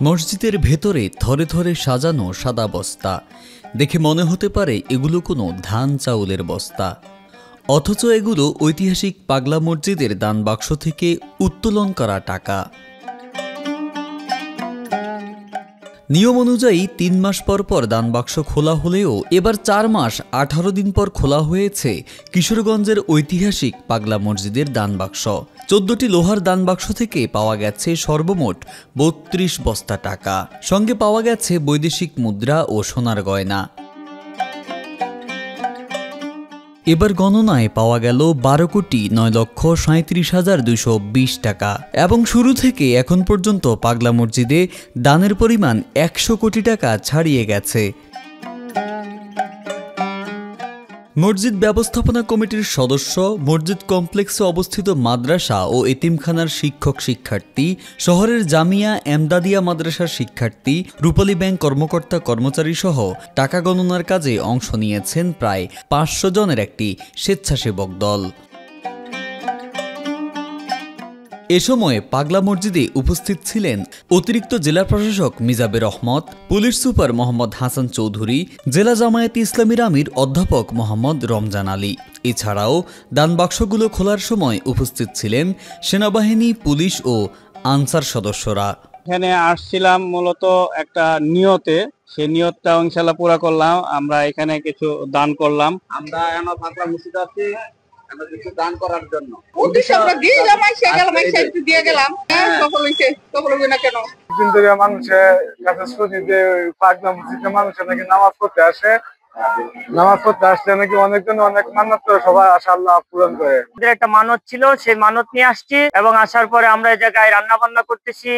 মসজিদের ভেতরে থরে থরে সাজানো সাদা বস্তা দেখে মনে হতে পারে এগুলো কোনো ধান চাউলের বস্তা, অথচ এগুলো ঐতিহাসিক পাগলা মসজিদের দান বাক্স থেকে উত্তোলন করা টাকা। নিয়ম অনুযায়ী ৩ মাস পর পর দান বাক্স খোলা হলেও এবার ৪ মাস ১৮ দিন পর খোলা হয়েছে কিশোরগঞ্জের ঐতিহাসিক পাগলা মসজিদের দান বাক্স। ১৪টি লোহার দান বাক্স থেকে পাওয়া গেছে সর্বমোট ৩২ বস্তা টাকা, সঙ্গে পাওয়া গেছে বৈদেশিক মুদ্রা ও সোনার গয়না। এবার গণনায় পাওয়া গেল ১২,৯,৩৭,২২০ টাকা এবং শুরু থেকে এখন পর্যন্ত পাগলা মসজিদে দানের পরিমাণ ১০০ কোটি টাকা ছাড়িয়ে গেছে। মসজিদ ব্যবস্থাপনা কমিটির সদস্য, মসজিদ কমপ্লেক্সে অবস্থিত মাদ্রাসা ও এতিমখানার শিক্ষক শিক্ষার্থী, শহরের জামিয়া এমদাদিয়া মাদ্রাসার শিক্ষার্থী, রূপালী ব্যাংক কর্মকর্তা কর্মচারী সহ টাকা গণনার কাজে অংশ নিয়েছেন প্রায় ৫০০ জনের একটি স্বেচ্ছাসেবক দল। এ সময় পাগলা মসজিদে উপস্থিত ছিলেন অতিরিক্ত জেলা প্রশাসক মিজাবের রহমত, পুলিশ সুপার মোহাম্মদ হাসান চৌধুরী, জেলা জামায়াতে ইসলামীর আমির অধ্যাপক মোহাম্মদ রমজান আলী। এছাড়াও দান বাক্সগুলো খোলার সময় উপস্থিত ছিলেন সেনাবাহিনী, পুলিশ ও আনসার সদস্যরা। এখানে আসছিলাম মূলত একটা নিয়তে, সেই নিয়তটা ইনশাআল্লাহ পুরা করলাম। আমরা এখানে কিছু দান করলাম। আমরা এখন পাগলা মসজিদ আছি কিছু দান করার জন্য। মানুষের কাছে শুনি যে পাগলা মসজিদে মানুষের নাকি নামাজ পড়তে আসে, নামাজ পড়তে আসলে নাকি অনেকজন অনেক মান্যত করে, সবাই আশা আল্লাহ পূরণ করে। একটা মানত ছিল, সেই মানত নিয়ে আসছি এবং আসার পরে আমরা এই জায়গায় রান্না বান্না করতেছি।